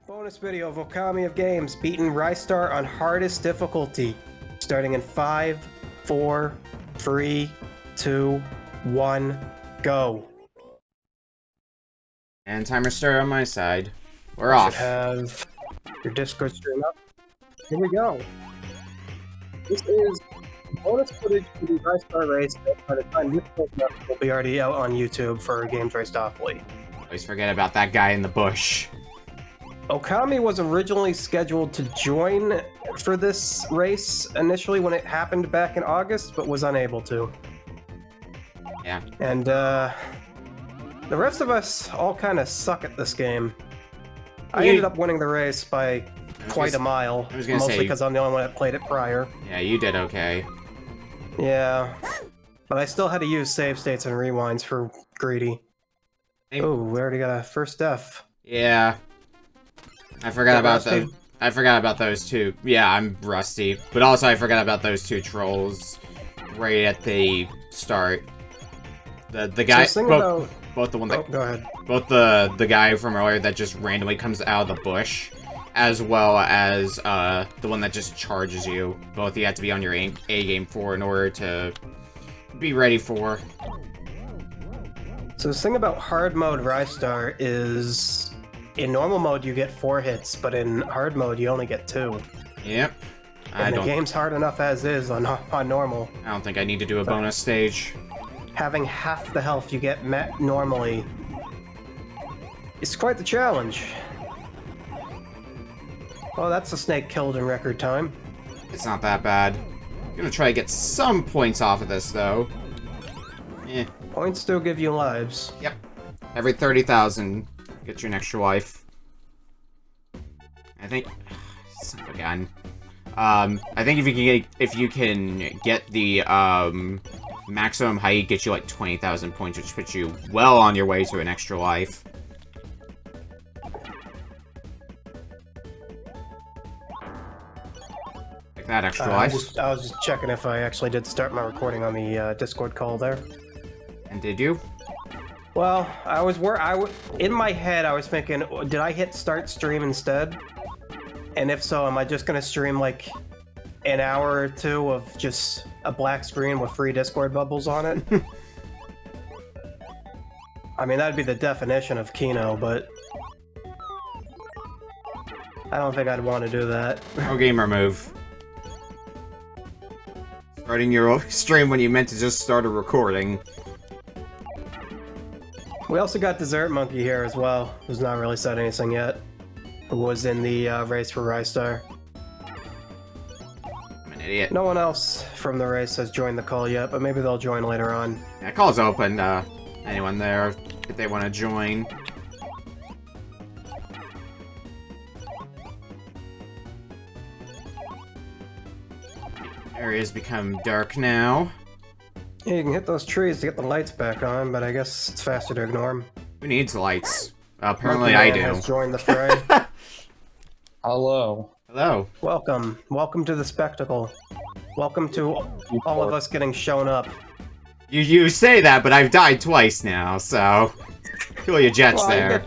Bonus video of Okami of Games beating Ristar on hardest difficulty. Starting in 5, 4, 3, 2, 1, go. And timer start on my side. We're You off. should have your Discord stream up. Here we go. This is bonus footage for the Ristar race that by the time this goes up will be already out on YouTube for Games Raced Awfully. Always forget about that guy in the bush. Okami was originally scheduled to join for this race initially when it happened back in August, but was unable to. Yeah. And the rest of us all kind of suck at this game. I ended up winning the race by quite a mile, mostly because I'm the only one that played it prior. Yeah, you did okay. Yeah, but I still had to use save states and rewinds for greedy. Oh, we already got a first death. Yeah. I forgot about those two. Yeah, I'm rusty. But also I forgot about those two trolls right at the start. The guy both the one that go ahead. Both the guy from earlier that just randomly comes out of the bush, as well as the one that just charges you. Both you have to be on your A game for in order to be ready for. So the thing about hard mode Ristar is in normal mode you get 4 hits, but in hard mode you only get 2. Yep. And the game's hard enough as is on normal. I don't think I need to do a bonus stage. Having half the health you get met normally is quite the challenge. Oh, that's a snake killed in record time. It's not that bad. I'm gonna try to get some points off of this, though. Eh. Points still give you lives. Yep. Every 30,000, get you an extra life. I think... Son of a gun. I think if you can get the, maximum height, get you like 20,000 points, which puts you well on your way to an extra life. Like that extra life. I was just checking if I actually did start my recording on the Discord call there. And did you? Well, in my head I was thinking, did I hit start stream instead? And if so, am I just gonna stream like an hour or two of just a black screen with 3 Discord bubbles on it? I mean, that'd be the definition of Kino, but I don't think I'd want to do that. No gamer move. Starting your stream when you meant to just start a recording. We also got Dessert Monkey here as well, who's not really said anything yet. Who was in the race for Ristar. I'm an idiot. No one else from the race has joined the call yet, but maybe they'll join later on. Yeah, call's open. Anyone there, if they want to join. Areas become dark now. Yeah, you can hit those trees to get the lights back on, but I guess it's faster to ignore them. Who needs lights? Apparently I do. Has joined the fray. Hello. Hello. Welcome. Welcome to the spectacle. Welcome to all of us getting shown up. You say that, but I've died twice now, so... Cool your jets there.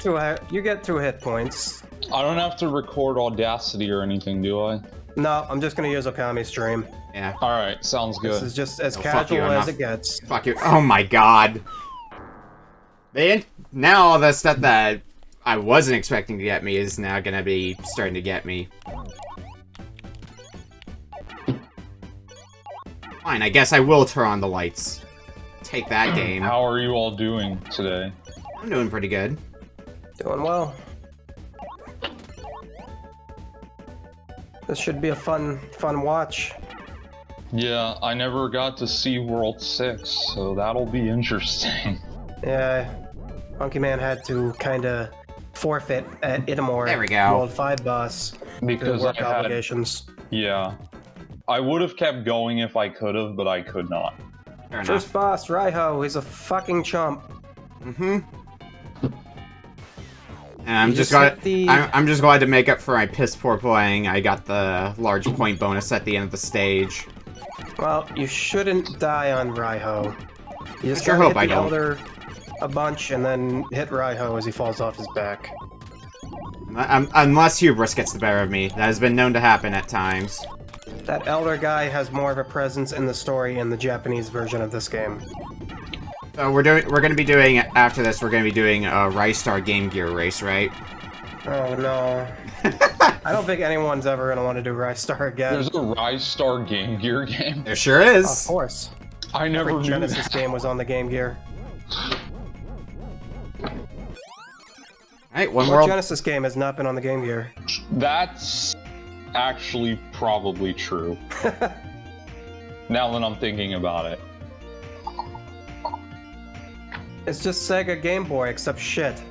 You get 2 hit points. I don't have to record Audacity or anything, do I? No, I'm just gonna use Okami stream. Yeah. Alright, sounds good. This is just as casual as it gets. Fuck you. Oh my god. Now all the stuff that I wasn't expecting to get me is now gonna be starting to get me. Fine, I guess I will turn on the lights. Take that game. How are you all doing today? I'm doing pretty good. Doing well. This should be a fun watch. Yeah, I never got to see World 6, so that'll be interesting. Yeah, Monkey Man had to kinda forfeit at Itamor. There we go. World 5 boss. Because work I had... obligations. Yeah. I would have kept going if I could have, but I could not. Fair First enough. boss, Raiho, he's a fucking chump. Mm-hmm. And I'm just glad to make up for my piss poor playing. I got the large point bonus at the end of the stage. Well, you shouldn't die on Raiho. You just sure gotta hope I hit the don't. Elder a bunch and then hit Raiho as he falls off his back. Unless hubris gets the better of me. That has been known to happen at times. That elder guy has more of a presence in the story in the Japanese version of this game. So we're gonna be doing, after this, we're gonna be doing a Ristar Game Gear race, right? Oh no. I don't think anyone's ever gonna want to do Ristar again. There's a Ristar Game Gear game. There sure is. Of course. I never Every knew Genesis that. game was on the Game Gear. Alright, one What world. Genesis game has not been on the Game Gear? That's actually probably true. Now that I'm thinking about it. It's just Sega Game Boy, except shit.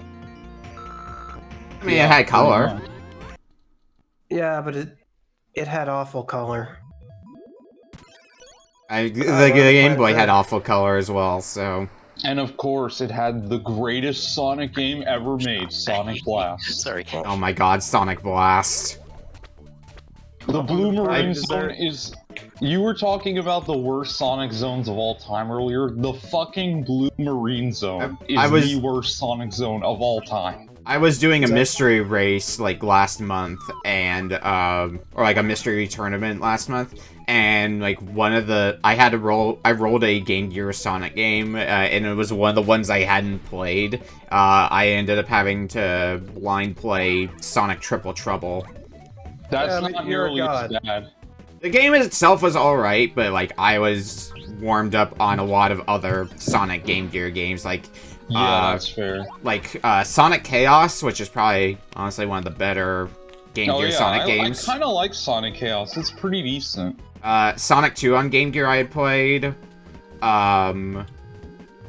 I mean, it had color. Yeah, but it had awful color. The well, Game Boy but- had awful color as well, so... And of course, it had the greatest Sonic game ever made, Sonic Blast. Sorry. Oh my god, Sonic Blast. The Blue Marine dessert. Zone is... You were talking about the worst Sonic zones of all time earlier. The fucking Blue Marine Zone is the worst Sonic zone of all time. I was doing a mystery race, like, last month, and, or like a mystery tournament last month, and, like, I rolled a Game Gear Sonic game, and it was one of the ones I hadn't played. I ended up having to blind play Sonic Triple Trouble. That's but not you're a nearly as god. bad. The game itself was alright, but, like, I was warmed up on a lot of other Sonic Game Gear games, like, Yeah, that's fair. like, Sonic Chaos, which is probably, honestly, one of the better Game Gear Sonic games. I kind of like Sonic Chaos. It's pretty decent. Sonic 2 on Game Gear I had played.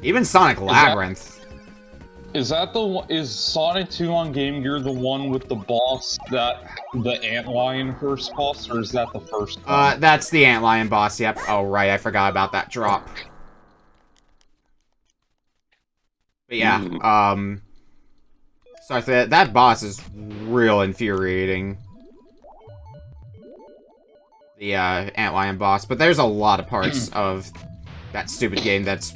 Even Sonic Labyrinth. Is Sonic 2 on Game Gear the one with the boss the Antlion first boss, or is that the first one? That's the Antlion boss, yep. Oh, right, I forgot about that drop. But yeah, so that boss is real infuriating. The, Antlion boss, but there's a lot of parts of that stupid game that's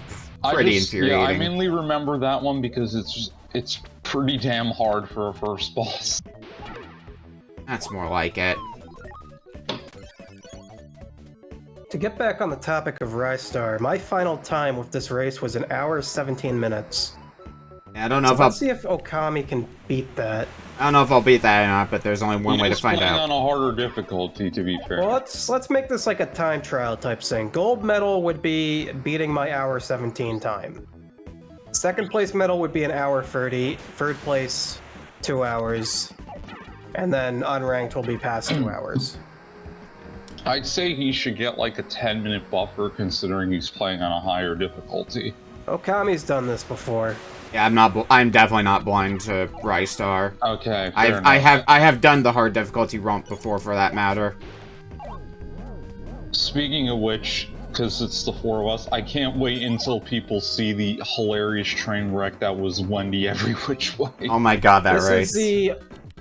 pretty infuriating. Yeah, I mainly remember that one because it's pretty damn hard for a first boss. That's more like it. To get back on the topic of Ristar, my final time with this race was 1 hour 17 minutes. I don't know So if I'll let's see if Okami can beat that. I don't know if I'll beat that or not, but there's only one way to find playing out. on a harder difficulty, to be fair. Well, let's make this like a time trial type thing. Gold medal would be beating my hour 17 time. Second place medal would be 1 hour 30. Third place, 2 hours. And then unranked will be past 2 hours. I'd say he should get like a 10-minute buffer, considering he's playing on a higher difficulty. Okami's done this before. Yeah, I'm definitely not blind to Ristar. Okay, fair I enough. have done the hard difficulty romp before, for that matter. Speaking of which, because it's the four of us, I can't wait until people see the hilarious train wreck that was Wendy every which way. Oh my god, that This race. is the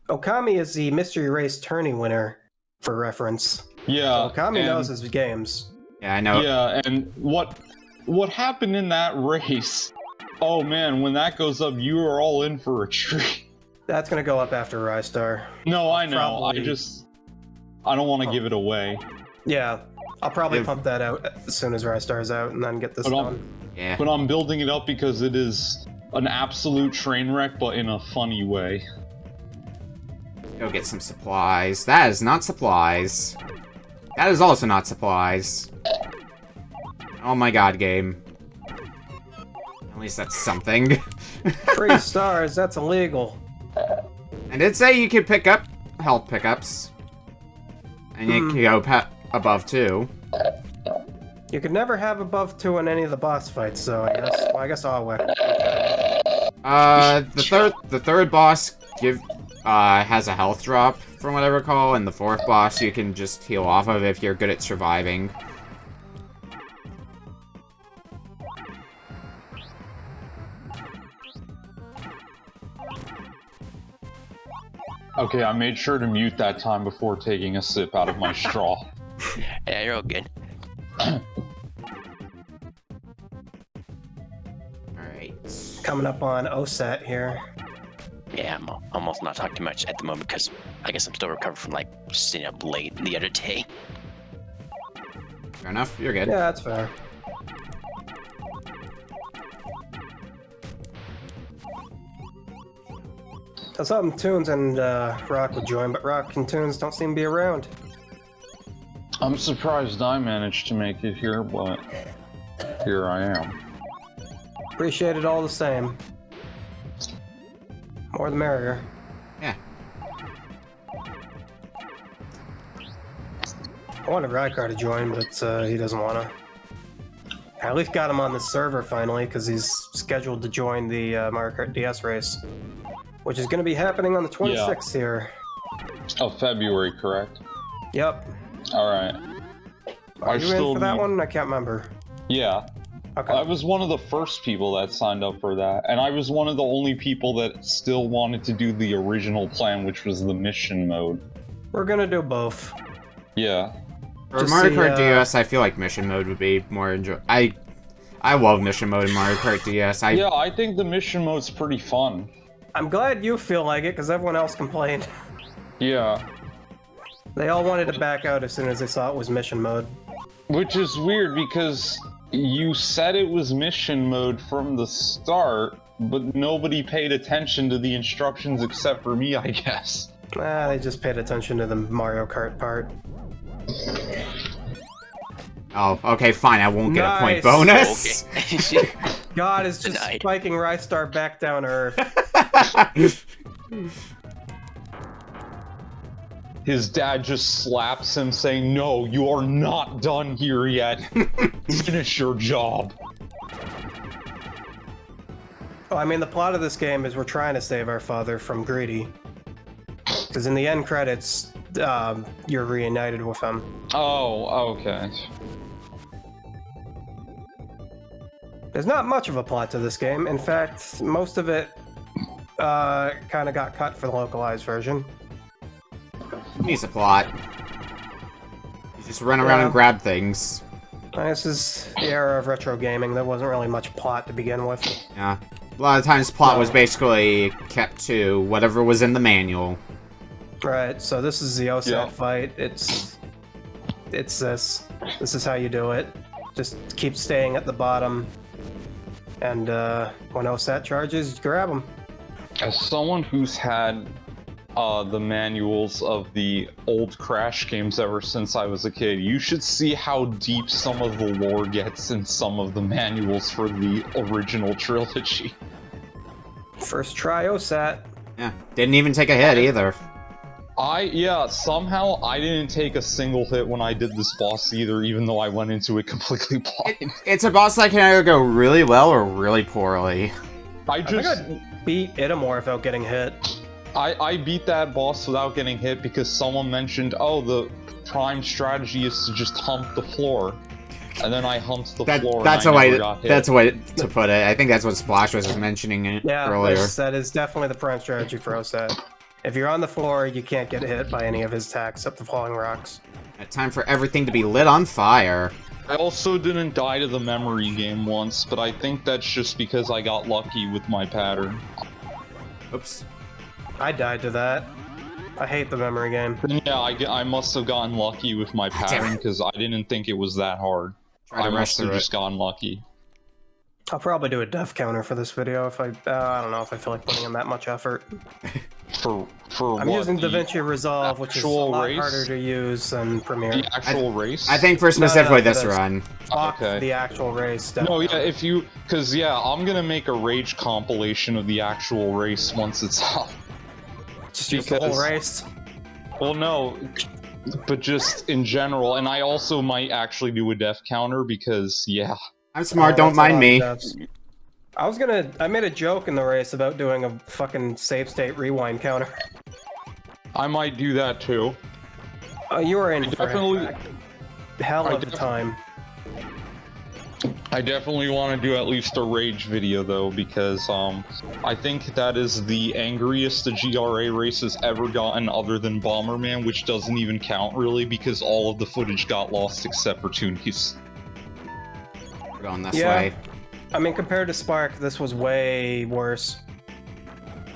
Okami is the mystery race tourney winner, for reference. Yeah, Okami and- knows his games. Yeah, I know. Yeah, and what happened in that race? Oh man, when that goes up, you are all in for a treat. That's gonna go up after Ristar. No, I know. Probably. I don't want to give it away. Yeah, I'll probably If- pump that out as soon as Ristar's out, and then get this But done. Yeah. But I'm building it up because it is an absolute train wreck, but in a funny way. Go get some supplies. That is not supplies. That is also not supplies. Oh my god, game. At least that's something. 3 stars, that's illegal. I did say you could pick up health pickups. And you can go above 2. You could never have above 2 in any of the boss fights, so I guess I'll win. The third boss has a health drop, from what I recall, and the 4th boss you can just heal off of if you're good at surviving. Okay, I made sure to mute that time before taking a sip out of my straw. Yeah, you're all good. Alright. Coming up on OSAT here. Yeah, I'm almost not talking too much at the moment because I guess I'm still recovering from like staying up late the other day. Fair enough. You're good. Yeah, that's fair. I was hoping Toons and Rock would join, but Rock and Toons don't seem to be around. I'm surprised I managed to make it here, but here I am. Appreciate it all the same. More the merrier. Yeah. I wanted Rykar to join, but he doesn't want to. I at least got him on the server finally, because he's scheduled to join the Mario Kart DS race, which is going to be happening on the 26th here. Of February, correct? Yep. Alright. Are you in for that one? I can't remember. Yeah. Okay. I was one of the first people that signed up for that, and I was one of the only people that still wanted to do the original plan, which was the mission mode. We're going to do both. Yeah. For Mario Kart DS, I feel like mission mode would be more I love mission mode in Mario Kart DS. Yeah, I think the mission mode's pretty fun. I'm glad you feel like it, because everyone else complained. Yeah. They all wanted to back out as soon as they saw it was mission mode. Which is weird, because you said it was mission mode from the start, but nobody paid attention to the instructions except for me, I guess. They just paid attention to the Mario Kart part. Oh, okay, fine. I won't get a point bonus. Okay. God is just spiking Ristar back down to Earth. His dad just slaps him, saying, "No, you are not done here yet. Finish your job." Oh, I mean, the plot of this game is we're trying to save our father from Greedy. Because in the end credits, you're reunited with him. Oh, okay. There's not much of a plot to this game. In fact, most of it kind of got cut for the localized version. Needs a plot. You just run around and grab things. This is the era of retro gaming. There wasn't really much plot to begin with. Yeah. A lot of times plot was basically kept to whatever was in the manual. Right, so this is the OSAT fight. It's this. This is how you do it. Just keep staying at the bottom. And when OSAT charges, grab them. As someone who's had the manuals of the old Crash games ever since I was a kid, you should see how deep some of the lore gets in some of the manuals for the original trilogy. First try OSAT. Yeah, didn't even take a hit either. Somehow I didn't take a single hit when I did this boss either, even though I went into it completely blind. It's a boss that can either go really well or really poorly. I think I beat Itamor without getting hit. I beat that boss without getting hit because someone mentioned, oh, the prime strategy is to just hump the floor. And then I humped the floor that's and a I way never got hit. That's a way to put it. I think that's what Splash was mentioning earlier. Yeah, that is definitely the prime strategy for OSAT. If you're on the floor, you can't get hit by any of his attacks except the falling rocks. Time for everything to be lit on fire. I also didn't die to the memory game once, but I think that's just because I got lucky with my pattern. Oops. I died to that. I hate the memory game. Yeah, I must have gotten lucky with my pattern because I didn't think it was that hard. I must have just gotten lucky. I'll probably do a death counter for this video if I don't know if I feel like putting in that much effort. For I'm using DaVinci Resolve, which is a lot harder to use than Premiere. The actual race? I think for specifically this run. Okay. The actual race. Definitely. No, yeah, because I'm gonna make a rage compilation of the actual race once it's up. Just use the whole race? Well, no, but just in general, and I also might actually do a death counter because, yeah. I'm smart, don't mind me. I made a joke in the race about doing a fucking save state rewind counter. I might do that too. You were in for hell of a time. I definitely want to do at least a rage video though, because I think that is the angriest the GRA race has ever gotten other than Bomberman, which doesn't even count really because all of the footage got lost except for Toonies. We're going this way. I mean, compared to Spark, this was way worse.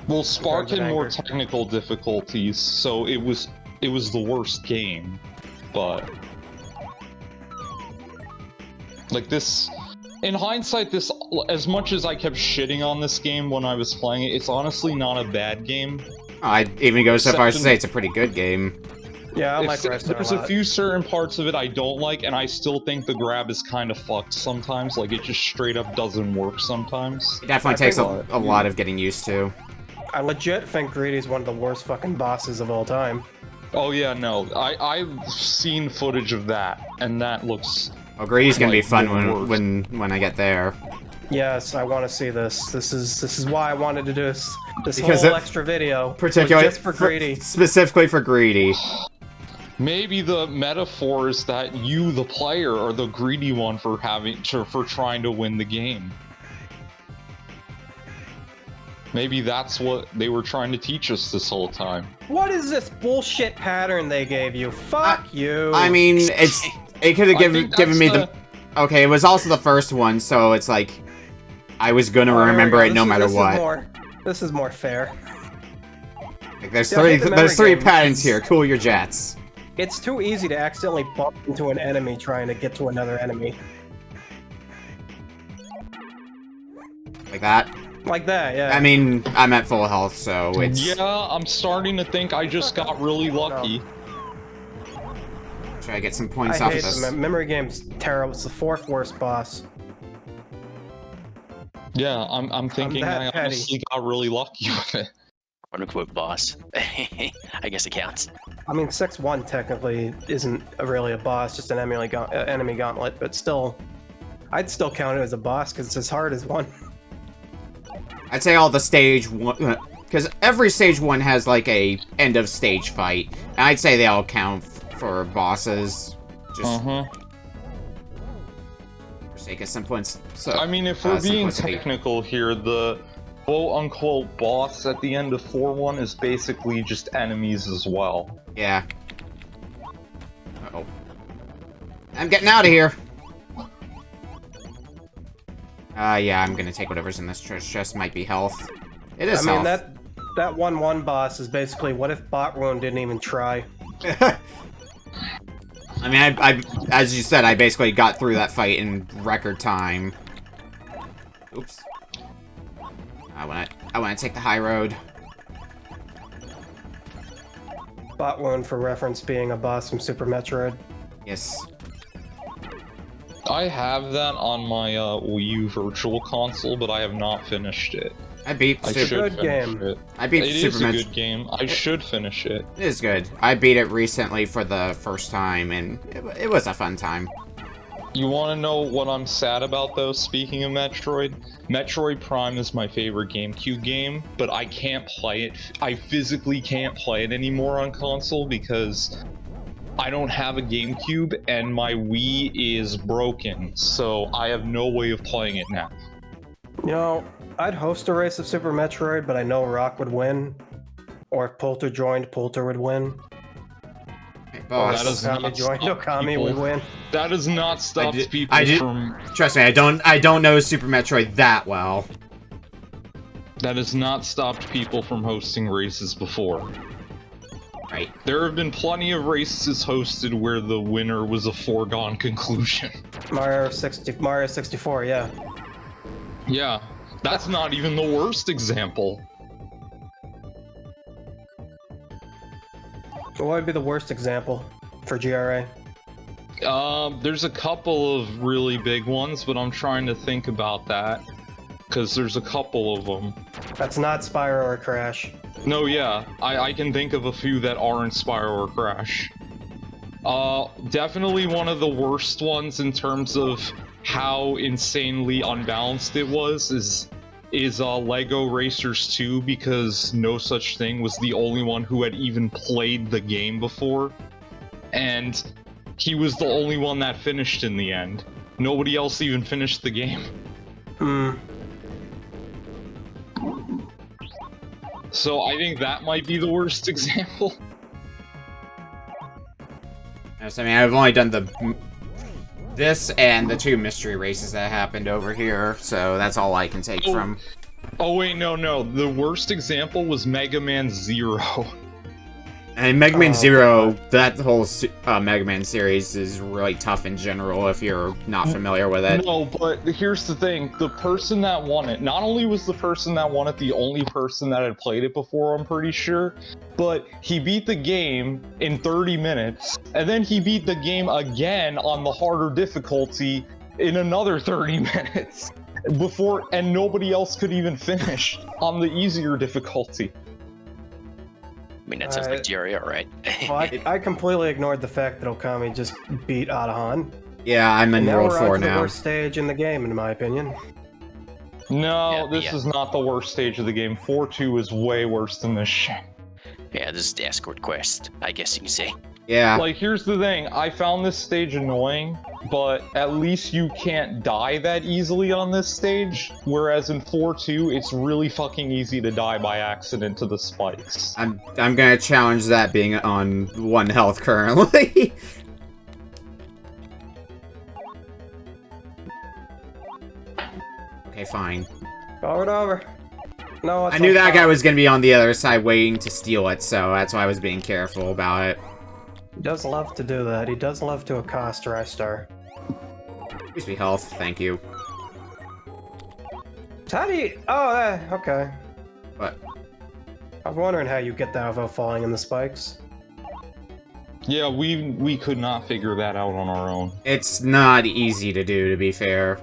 Well, Spark Guards had of more Anger. technical difficulties, so it was the worst game. But like this, in hindsight, this, as much as I kept shitting on this game when I was playing it, it's honestly not a bad game. I'd even go so far as to say it's a pretty good game. Yeah, I like Ristar There's a a lot. few certain parts of it I don't like, and I still think the grab is kind of fucked sometimes. Like, it just straight up doesn't work sometimes. It definitely I takes think- a lot of getting used to. I legit think Greedy's one of the worst fucking bosses of all time. Oh yeah, no, I've seen footage of that, and that looks... Oh, Greedy's gonna be Like, fun the worst. when I get there. Yes, I want to see this. This is why I wanted to do this Because whole it- extra video. Particularly was just for Greedy. Specifically for Greedy. Maybe the metaphor is that you, the player, are the greedy one for trying to win the game. Maybe that's what they were trying to teach us this whole time. What is this bullshit pattern they gave you? Fuck you. I mean, it could have I think given me that's the... Okay, it was also the first one, so it's like... I was gonna Oh, there we remember go. it no matter This what. This is more fair. Like, there's Yeah, I hate the memory three game. patterns here. Cool your jets. It's too easy to accidentally bump into an enemy trying to get to another enemy. Like that. Like that, yeah. I mean, I'm at full health, so it's... Yeah, I'm starting to think I just got really lucky. Try to get some points I off hate of the this. memory game's terrible. It's the fourth worst boss. Yeah, I'm thinking that I petty. honestly got really lucky with it. Quote unquote boss. I guess it counts. I mean, 6-1 technically isn't really a boss, just an enemy gauntlet, but still, I'd still count it as a boss because it's as hard as one. I'd say all the stage one... Because every stage one has, like, a end of stage fight. And I'd say they all count for bosses. Just for sake of simplest. So, I mean, if we're being simplicity. technical here, the quote-unquote boss at the end of 4-1 is basically just enemies as well. Yeah. Uh-oh. I'm getting out of here! Yeah, I'm gonna take whatever's in this chest. Might be health. It is I mean, health. that 1-1 boss is basically what if Bot Wound didn't even try? I mean, I as you said, I basically got through that fight in record time. Oops. I wanna take the high road. Bot Wound, for reference, being a boss from Super Metroid. Yes. I have that on my Wii U Virtual Console, but I have not finished it. I beat I Super. should Good finish game. it. I beat It Super is a Metro. good game. I should finish it. It is good. I beat it recently for the first time, and it was a fun time. You want to know what I'm sad about, though, speaking of Metroid? Metroid Prime is my favorite GameCube game, but I can't play it. I physically can't play it anymore on console because I don't have a GameCube and my Wii is broken, so I have no way of playing it now. You know, I'd host a race of Super Metroid, but I know Rock would win. Or if Poulter joined, Poulter would win. Hey, Or boss. if That is Okami not joined, stop Okami people. would win. That has not stopped people I did- from... Trust me, I don't know Super Metroid that well. That has not stopped people from hosting races before. Right. There have been plenty of races hosted where the winner was a foregone conclusion. Mario 64, yeah. Yeah, that's not even the worst example. What would be the worst example for GRA? There's a couple of really big ones, but I'm trying to think about that. Because there's a couple of them. That's not Spyro or Crash. No, yeah, I can think of a few that aren't Spyro or Crash. Definitely one of the worst ones in terms of how insanely unbalanced it was is Lego Racers 2, because No Such Thing was the only one who had even played the game before. And he was the only one that finished in the end. Nobody else even finished the game. Hmm. So I think that might be the worst example. Yes, I mean, I've only done this and the 2 mystery races that happened over here, so that's all I can take from. Oh wait, no. The worst example was Mega Man Zero. And Mega Man Oh, Zero, God. that whole Mega Man series is really tough in general if you're not familiar with it. No, but here's the thing. The person that won it, not only was the person that won it the only person that had played it before, I'm pretty sure, but he beat the game in 30 minutes, and then he beat the game again on the harder difficulty in another 30 minutes. And nobody else could even finish on the easier difficulty. I mean, that sounds like GRE, right? Well, I completely ignored the fact that Okami just beat Adahan. Yeah, I'm in And now World we're 4 on to the now. worst stage in the game, in my opinion. No, this is not the worst stage of the game. 4-2 is way worse than this shit. Yeah, this is the escort quest, I guess you can say. Yeah. Like, here's the thing. I found this stage annoying, but at least you can't die that easily on this stage. Whereas in 4-2, it's really fucking easy to die by accident to the spikes. I'm gonna challenge that being on 1 health currently. Okay, fine. Call it over. No, it's I knew on that top. guy was gonna be on the other side waiting to steal it, so that's why I was being careful about it. He does love to do that. He does love to accost Ristar. Please be health, thank you. How do you... Oh, okay. What? I was wondering how you get that without falling in the spikes. Yeah, we could not figure that out on our own. It's not easy to do, to be fair.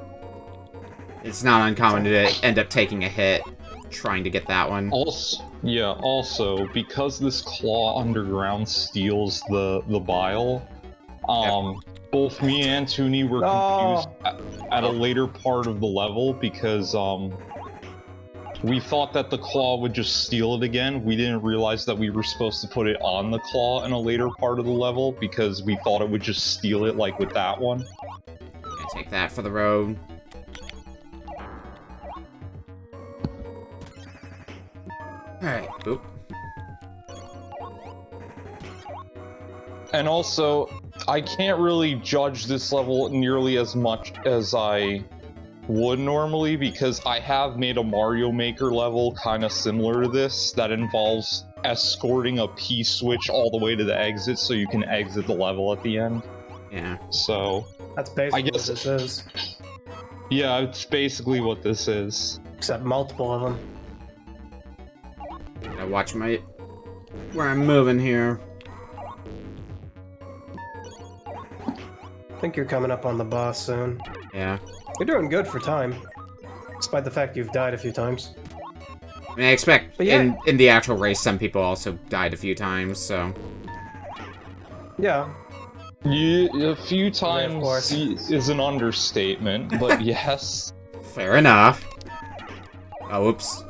It's not uncommon to end up taking a hit trying to get that one. Also, because this claw underground steals the bile, both me and Toonie were confused at a later part of the level because we thought that the claw would just steal it again. We didn't realize that we were supposed to put it on the claw in a later part of the level because we thought it would just steal it like with that one. Gonna take that for the road. Alright, oop. And also, I can't really judge this level nearly as much as I would normally because I have made a Mario Maker level kind of similar to this that involves escorting a P-switch all the way to the exit so you can exit the level at the end. Yeah. So, That's basically I guess what this is. Yeah, it's basically what this is. Except multiple of them. Gotta watch where I'm moving here. I think you're coming up on the boss soon. Yeah. You're doing good for time. Despite the fact you've died a few times. I mean, I expect But yeah. in the actual race, some people also died a few times, so... Yeah. Yeah, a few times course. is an understatement, but yes. Fair enough. Oh, oops.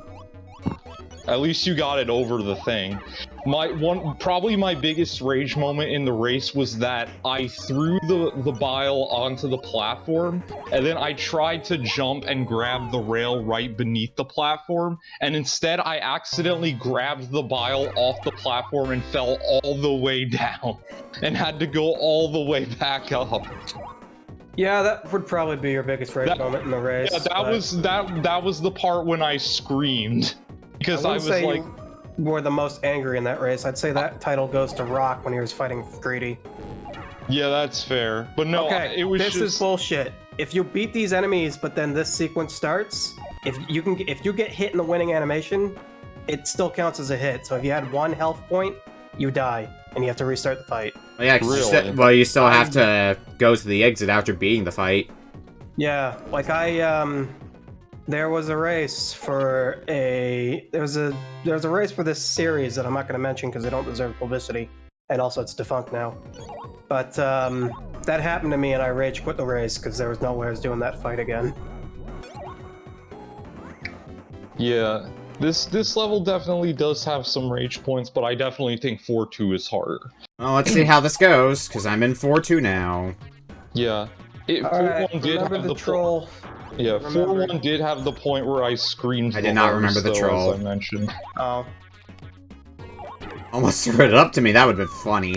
At least you got it over the thing. Probably my biggest rage moment in the race was that I threw the bile onto the platform, and then I tried to jump and grab the rail right beneath the platform, and instead I accidentally grabbed the bile off the platform and fell all the way down, and had to go all the way back up. Yeah, that would probably be your biggest rage moment in the race. Yeah, that was the part when I screamed. Because I was like, you were the most angry in that race. I'd say that title goes to Rock when he was fighting Greedy. yeah, that's fair. But no, Okay, it was this is bullshit. If you beat these enemies, but then this sequence starts, if you get hit in the winning animation, it still counts as a hit. So if you had 1 health point, you die, and you have to restart the fight. Well, yeah, 'cause Really? you still have to go to the exit after beating the fight. Yeah, like there was a race for there was a race for this series that I'm not going to mention because they don't deserve publicity, and also it's defunct now. But that happened to me, and I rage quit the race because there was no way I was doing that fight again. yeah. This level definitely does have some rage points, but I definitely think 4-2 is harder. Well, let's see how this goes, because I'm in 4-2 now. Yeah. Alright, 4-1 did remember have the troll. Yeah, Remember. 4-1 did have the point where I screamed. I did not remember the though, troll. as I mentioned. Oh. Almost threw it up to me, that would have been funny.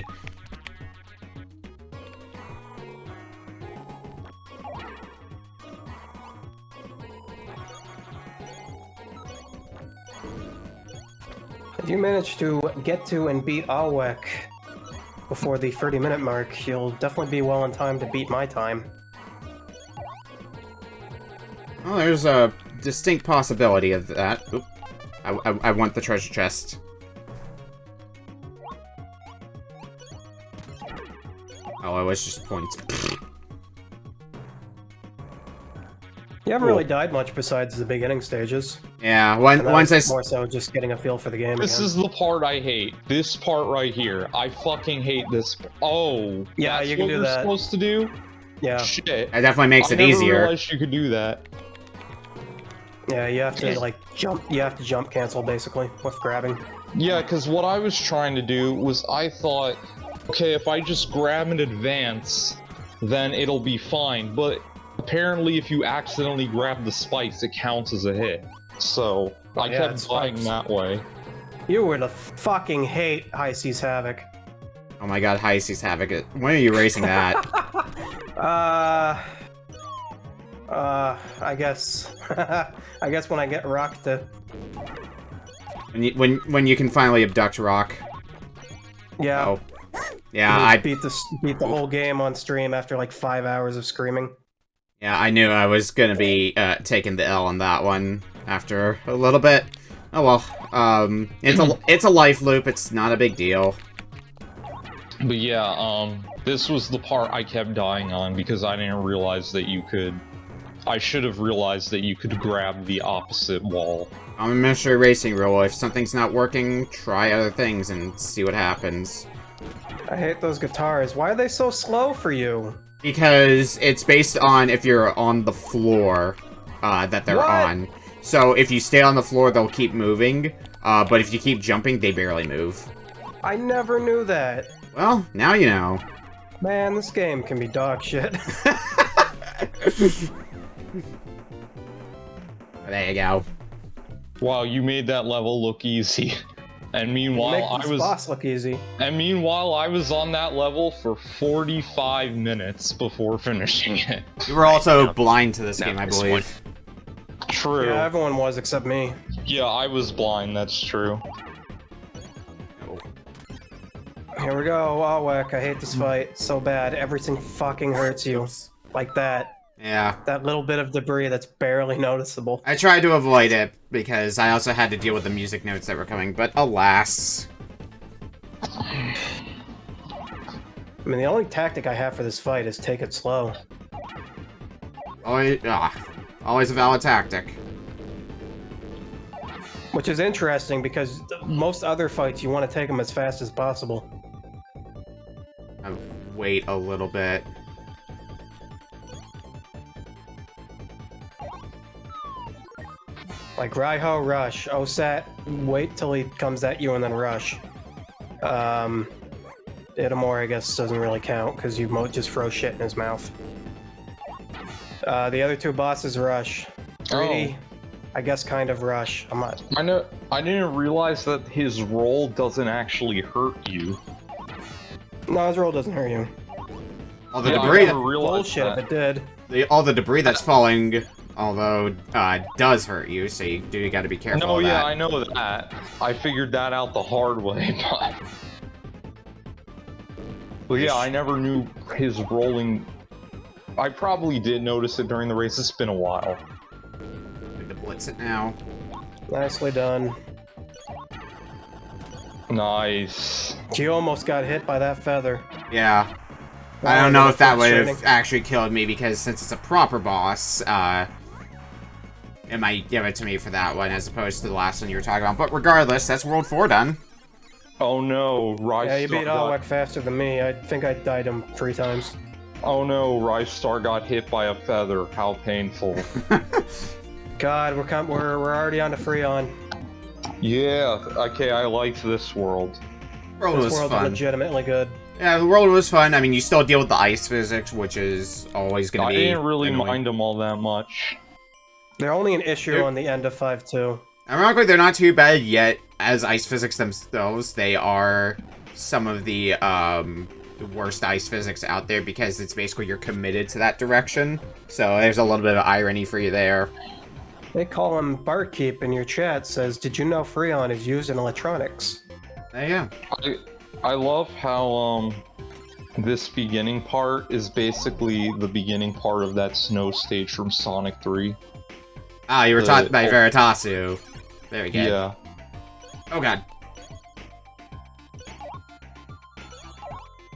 If you manage to get to and beat Alwek before the 30-minute mark, you'll definitely be well in time to beat my time. Well, there's a distinct possibility of that. Oop. I want the treasure chest. Oh, it was just points. You haven't really died much besides the beginning stages. Yeah, once I... More so just getting a feel for the game This again. is the part I hate. This part right here. I fucking hate this. Oh. Yeah, that's you can what do you're that. supposed to do? Yeah. Shit. It definitely makes it I easier. never realized you could do that. Yeah, you have to, like, jump. You have to jump cancel, basically, with grabbing. Yeah, because what I was trying to do was I thought, okay, if I just grab in advance, then it'll be fine. But apparently if you accidentally grab the spikes, it counts as a hit. So I yeah, kept dying that way. You would fucking hate High Seas Havoc. Oh my god, High Seas Havoc. When are you racing that? I guess... I guess when I get Rock to... When you can finally abduct Rock. Yeah. Oh. Yeah, I beat the whole game on stream after like 5 hours of screaming. Yeah, I knew I was gonna be taking the L on that one after a little bit. Oh well. It's a life loop. It's not a big deal. But yeah, this was the part I kept dying on because I didn't realize that you could... I should have realized that you could grab the opposite wall. I'm a mystery racing rule. If something's not working, try other things and see what happens. I hate those guitars. Why are they so slow for you? Because it's based on if you're on the floor that they're on. So if you stay on the floor, they'll keep moving. But if you keep jumping, they barely move. I never knew that. Well, now you know. Man, this game can be dog shit. There you go. Wow, you made that level look easy. And meanwhile, Make this boss look easy. And meanwhile, I was on that level for 45 minutes before finishing it. You were also blind to this game, I believe. True. Yeah, everyone was except me. Yeah, I was blind, that's true. Here we go, Alwek. I hate this fight so bad. Everything fucking hurts you. Like that. Yeah. That little bit of debris that's barely noticeable. I tried to avoid it, because I also had to deal with the music notes that were coming, but alas. I mean, the only tactic I have for this fight is take it slow. Always a valid tactic. Which is interesting, because most other fights, you want to take them as fast as possible. Wait a little bit. Like Raiho, rush. Osat, wait till he comes at you and then rush. Itamor, I guess, doesn't really count because you just throw shit in his mouth. The other two bosses rush. Greedy, I guess, kind of rush. I'm not. I didn't realize that his roll doesn't actually hurt you. No, his roll doesn't hurt you. All the debris. Bullshit if it did. All the debris that's falling, although does hurt you, so you got to be careful. No, of yeah, that. I know that. I figured that out the hard way, but yeah, I never knew his rolling. I probably did notice it during the race. It's been a while. Need to blitz it now. Nicely done. Nice. You almost got hit by that feather. Yeah. I don't know if that would have actually killed me, because since it's a proper boss, it might give it to me for that one as opposed to the last one you were talking about. But regardless, that's World 4 done. Oh no, Ristar. Yeah, you beat Alwek faster than me. I think I died him 3 times. Oh no, Ristar got hit by a feather. How painful. God, we're already on to Freon. Yeah, okay, I liked this world. World This was world's fun. legitimately good. Yeah, the world was fun. I mean, you still deal with the ice physics, which is always going to be I didn't really annoying. mind them all that much. They're only an issue on the end of 5.2. Ironically, they're not too bad yet. As ice physics themselves, they are some of the worst ice physics out there, because it's basically you're committed to that direction. So there's a little bit of irony for you there. They call him Barkeep in your chat. Says, did you know Freon is used in electronics? There you go. I love how this beginning part is basically the beginning part of that snow stage from Sonic 3. Ah, you were taught by Veritasu. Very good. Yeah. Oh god.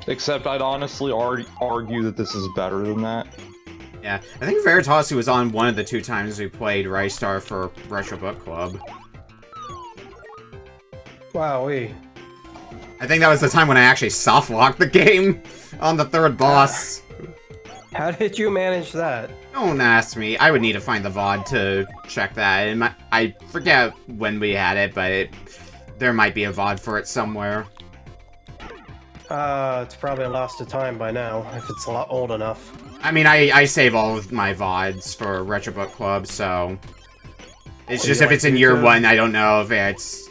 Except I'd honestly argue that this is better than that. Yeah, I think Veritasu was on one of the 2 times we played Ristar for Retro Book Club. Wowee. I think that was the time when I actually soft-locked the game on the 3rd boss. How did you manage that? Don't ask me. I would need to find the VOD to check that. I forget when we had it, but there might be a VOD for it somewhere. It's probably lost to time by now, if it's a lot old enough. I mean, I save all of my VODs for Retro Book Club, so... It's just if it's in year 1, I don't know if it's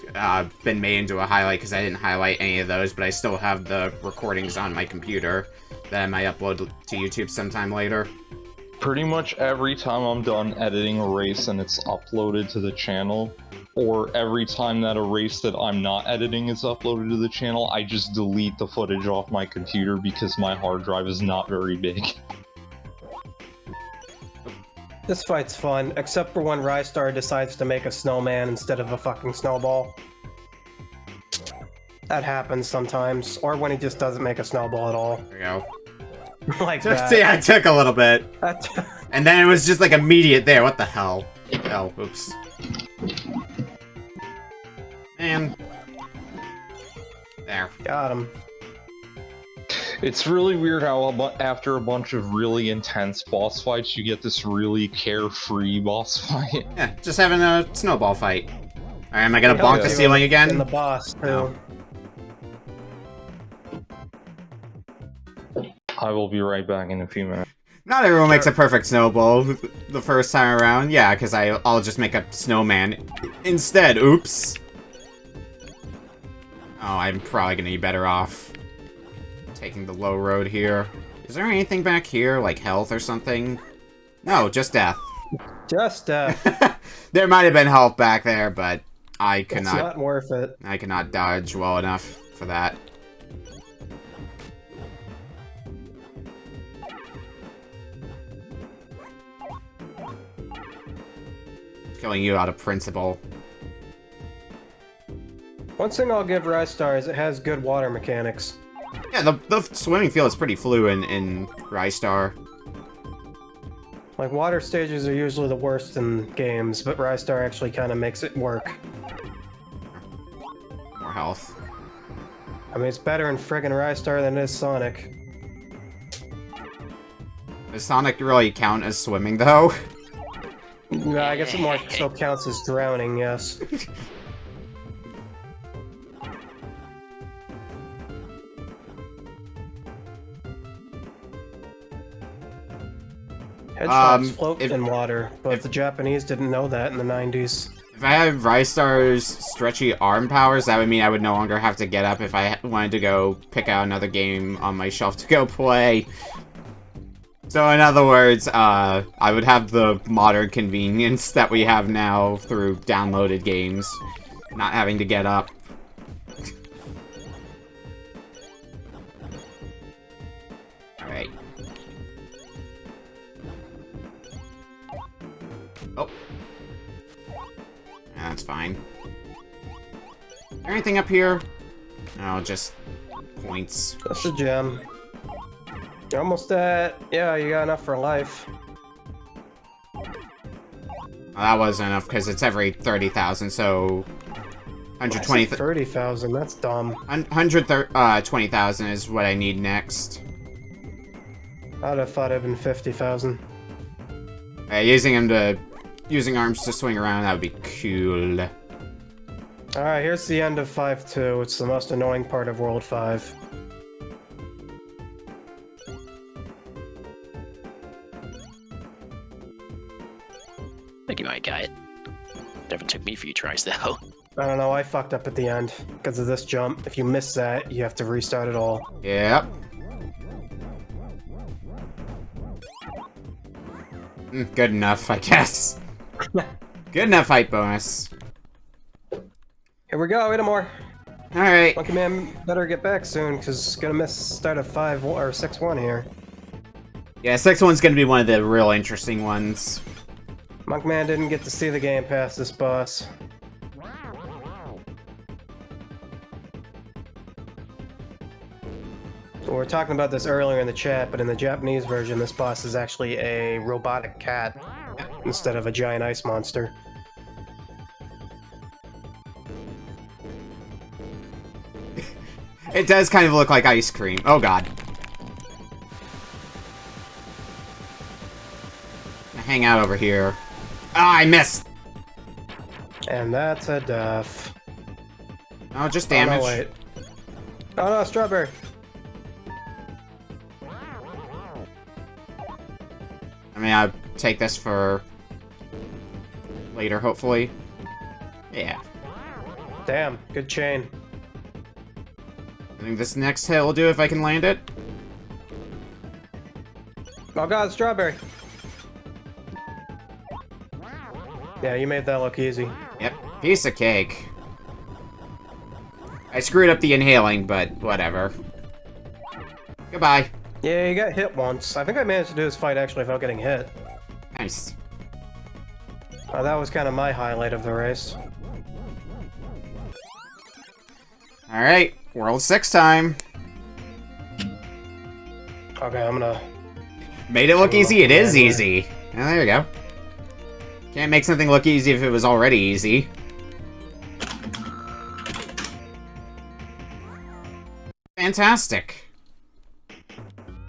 been made into a highlight, because I didn't highlight any of those, but I still have the recordings on my computer that I might upload to YouTube sometime later. Pretty much every time I'm done editing a race and it's uploaded to the channel, or every time that a race that I'm not editing is uploaded to the channel, I just delete the footage off my computer because my hard drive is not very big. This fight's fun, except for when Ristar decides to make a snowman instead of a fucking snowball. That happens sometimes, or when he just doesn't make a snowball at all. There we go. Like that. Yeah, it took a little bit. And then it was just like immediate there. What the hell? Oh, oops. Man. There. Got him. It's really weird how after a bunch of really intense boss fights, you get this really carefree boss fight. Yeah, just having a snowball fight. Alright, am I gonna bonk the ceiling again? And the boss, too. No. I will be right back in a few minutes. Not everyone makes a perfect snowball the first time around. Yeah, because I'll just make a snowman instead. Oops. Oh, I'm probably gonna be better off taking the low road here. Is there anything back here, like health or something? No, just death. Just death. There might have been health back there, but I could It's not. not worth it. I cannot dodge well enough for that. Killing you out of principle. One thing I'll give Ristar is it has good water mechanics. Yeah, the swimming field is pretty fluid in Ristar. Like, water stages are usually the worst in games, but Ristar actually kind of makes it work. More health. I mean, it's better in friggin' Ristar than it is Sonic. Does Sonic really count as swimming, though? No, I guess it more so counts as drowning, yes. Hedgehogs float in water, but the Japanese didn't know that in the 90s. If I have Ristar's stretchy arm powers, that would mean I would no longer have to get up if I wanted to go pick out another game on my shelf to go play. So in other words, I would have the modern convenience that we have now through downloaded games, not having to get up. Alright. Oh. That's fine. Is there anything up here? No, just points. That's a gem. You're almost at... Yeah, you got enough for life. Well, that wasn't enough, because it's every 30,000, so... 120... 30,000, that's dumb. 120,000 is what I need next. I'd have thought it'd been 50,000. Using arms to swing around, that would be cool. Alright, here's the end of 5-2. It's the most annoying part of World 5. I think you might got it. Never took me a few tries though. I don't know, I fucked up at the end because of this jump. If you miss that, you have to restart it all. Yep. Good enough, I guess. Good enough height bonus. Here we go, 8 more. Alright. Monkey Man better get back soon, because gonna miss start of 5 or 6-1 here. Yeah, 6-1's gonna be one of the real interesting ones. Monkey Man didn't get to see the game past this boss. We were talking about this earlier in the chat, but in the Japanese version, this boss is actually a robotic cat instead of a giant ice monster. It does kind of look like ice cream. Oh god. Hang out over here. Ah, I missed! And that's a death. Oh, just damage. Oh, no, wait. Oh no, strawberry! I mean, I'll take this for later, hopefully. Yeah. Damn, good chain. I think this next hit will do if I can land it. Oh god, strawberry! Yeah, you made that look easy. Yep, piece of cake. I screwed up the inhaling, but whatever. Goodbye. Yeah, you got hit once. I think I managed to do this fight actually without getting hit. Nice. That was kind of my highlight of the race. Alright, World 6 time. Okay, I'm gonna... Made it look easy? It is easy. Oh, there you go. Can't make something look easy if it was already easy. Fantastic.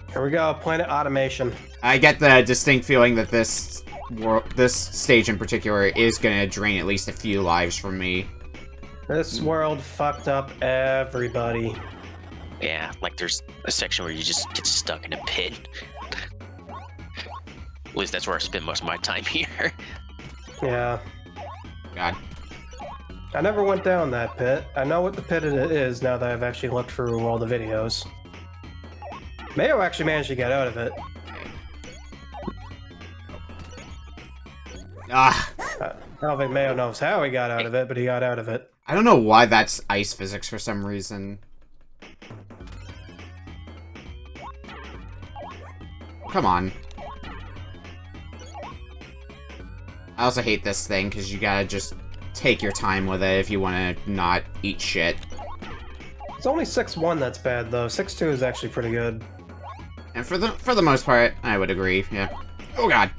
Here we go, Planet Automation. I get the distinct feeling that this stage in particular is gonna drain at least a few lives from me. This world fucked up everybody. Yeah, like there's a section where you just get stuck in a pit. At least that's where I spend most of my time here. Yeah. God. I never went down that pit. I know what the pit is now that I've actually looked through all the videos. Mayo actually managed to get out of it. Ah. I don't think Mayo knows how he got out of it, but he got out of it. I don't know why that's ice physics for some reason. Come on. I also hate this thing, because you gotta just take your time with it if you want to not eat shit. It's only 6-1 that's bad, though. 6-2 is actually pretty good. And for the most part, I would agree, yeah. Oh god.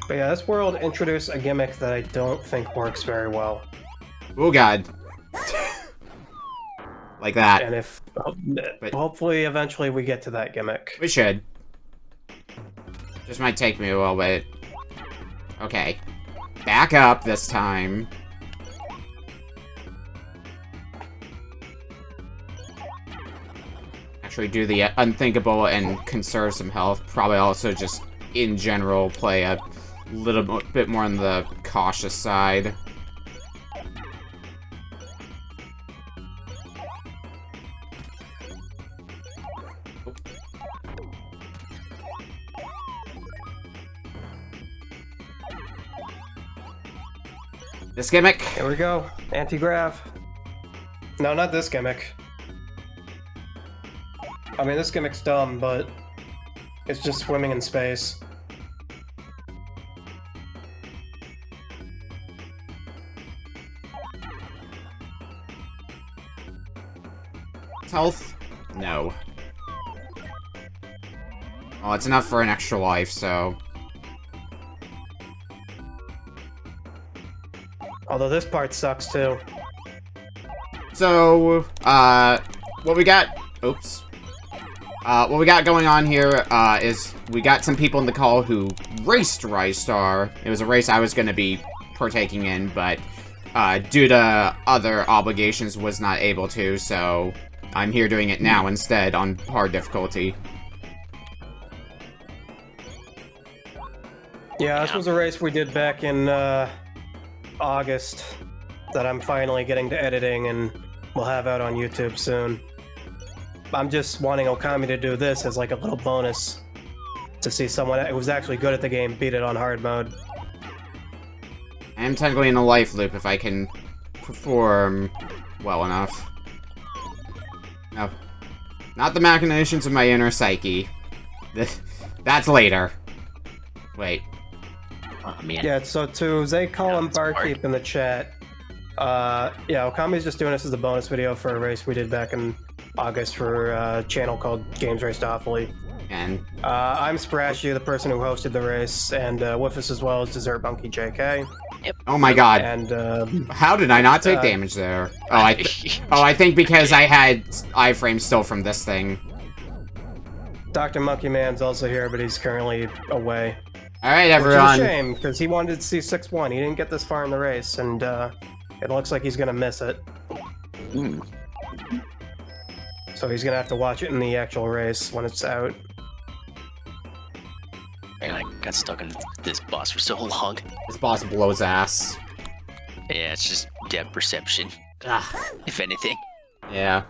But yeah, this world introduced a gimmick that I don't think works very well. Oh god. Like that. And if... But hopefully, eventually, we get to that gimmick. we should. Just might take me a little bit. Okay. Back up this time. Actually do the unthinkable and conserve some health. Probably also just, in general, play a little bit more on the cautious side. This gimmick? Here we go. Anti-grav. No, not this gimmick. I mean, this gimmick's dumb, but it's just swimming in space. Health? No. Well, it's enough for an extra life, so... Although this part sucks, too. So, what we got... Oops. What we got going on here, is we got some people in the call who raced Ristar. It was a race I was going to be partaking in, but, due to other obligations was not able to, so I'm here doing it now instead on hard difficulty. Yeah, this was a race we did back in, August that I'm finally getting to editing and we'll have out on YouTube soon. I'm just wanting Okami to do this as like a little bonus to see someone who's actually good at the game beat it on hard mode. I am technically in a life loop if I can perform well enough. No. Not the machinations of my inner psyche. That's later. Wait. Oh, man. Yeah, so to Zay call him Barkeep in the chat. Yeah, Okami's just doing this as a bonus video for a race we did back in August for a channel called Games Raced Awfully. And I'm Sprashy, the person who hosted the race, and with us as well as Dessert Monkey JK. Yep. oh my god. And How did I not take damage there? Oh, I think because I had iframes still from this thing. Dr. Monkey Man's also here, but he's currently away. Alright, Which is everyone. a shame, because he wanted to see 6-1. He didn't get this far in the race, and it looks like he's going to miss it. Mm. So he's going to have to watch it in the actual race when it's out. Man, I got stuck in this boss for so long. This boss blows ass. Yeah, it's just depth perception, Ah, if anything. yeah.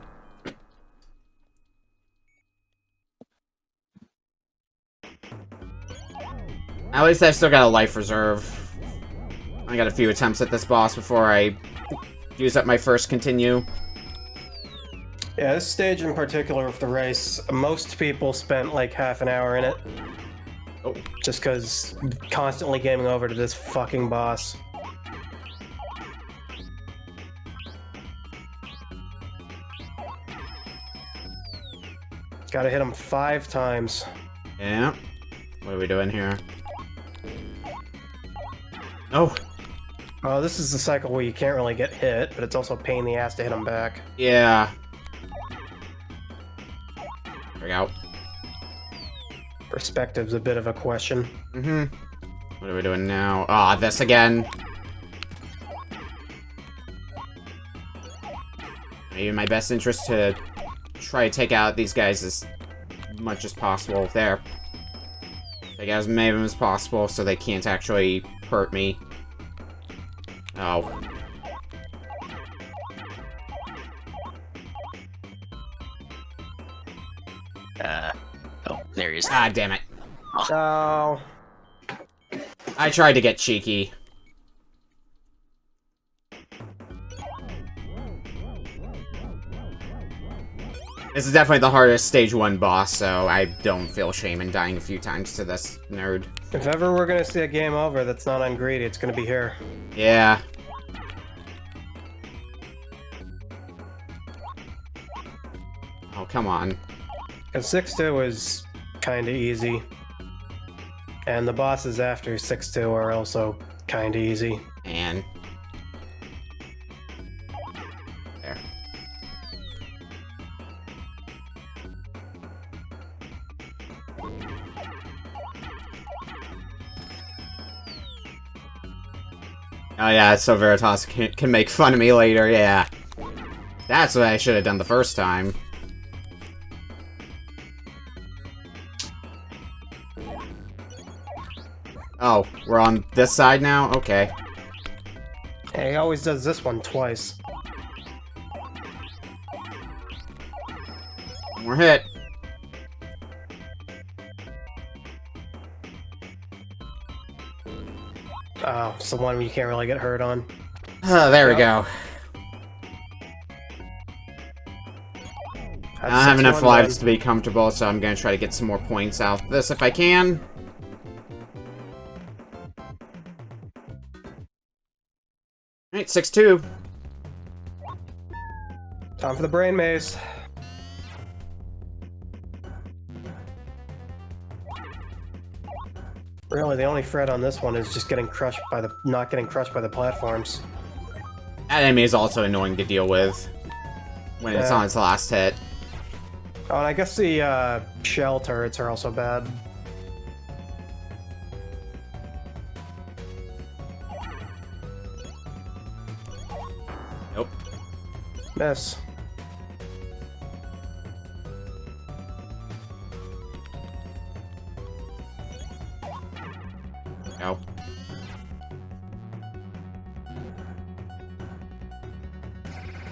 At least I've still got a life reserve. I got a few attempts at this boss before I use up my first continue. Yeah, this stage in particular with the race, most people spent like half an hour in it. Oh. Just because constantly gaming over to this fucking boss. Gotta hit him 5 times. Yeah. What are we doing here? Oh, Oh, this is the cycle where you can't really get hit, but it's also a pain in the ass to hit him back. yeah. There we go. Perspective's a bit of a question. Mm-hmm. What are we doing now? Ah, this again. Maybe in my best interest to try to take out these guys as much as possible. There. Take out as many of them as possible so they can't actually hurt me. Oh. Oh, there he is. Ah, damn it. Oh. I tried to get cheeky. This is definitely the hardest stage 1 boss, so I don't feel shame in dying a few times to this nerd. If ever we're gonna see a game over that's not on greedy, it's gonna be here. Yeah. Oh, come on. Because 6-2 is kinda easy. And the bosses after 6-2 are also kinda easy. And... there. Oh yeah, so Veritas can make fun of me later, yeah. That's what I should have done the first time. Oh, we're on this side now? Okay. Hey, he always does this one twice. One more hit. Oh, it's the one you can't really get hurt on. Oh, there we go. I don't have enough lives to be comfortable, so I'm gonna try to get some more points out of this if I can. Alright, 6-2. Time for the brain maze. Really, the only threat on this one is just getting crushed by the not getting crushed by the platforms. That enemy is also annoying to deal with when it's Yeah. on its last hit. Oh, and I guess the shell turrets are also bad. Nope. Miss. No.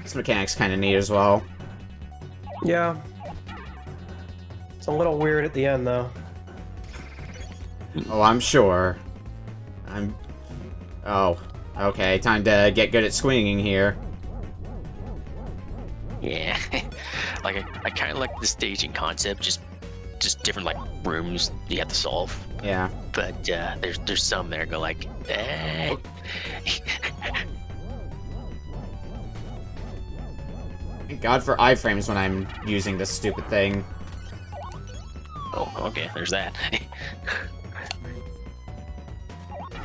This mechanic's kind of neat as well. Yeah. It's a little weird at the end, though. Oh, I'm sure. Oh, okay. Time to get good at swinging here. Yeah. Like I kind of like the staging concept, just different like rooms you have to solve. Yeah. But there's some there go like, eh. Thank God for iframes when I'm using this stupid thing. Oh, okay. There's that.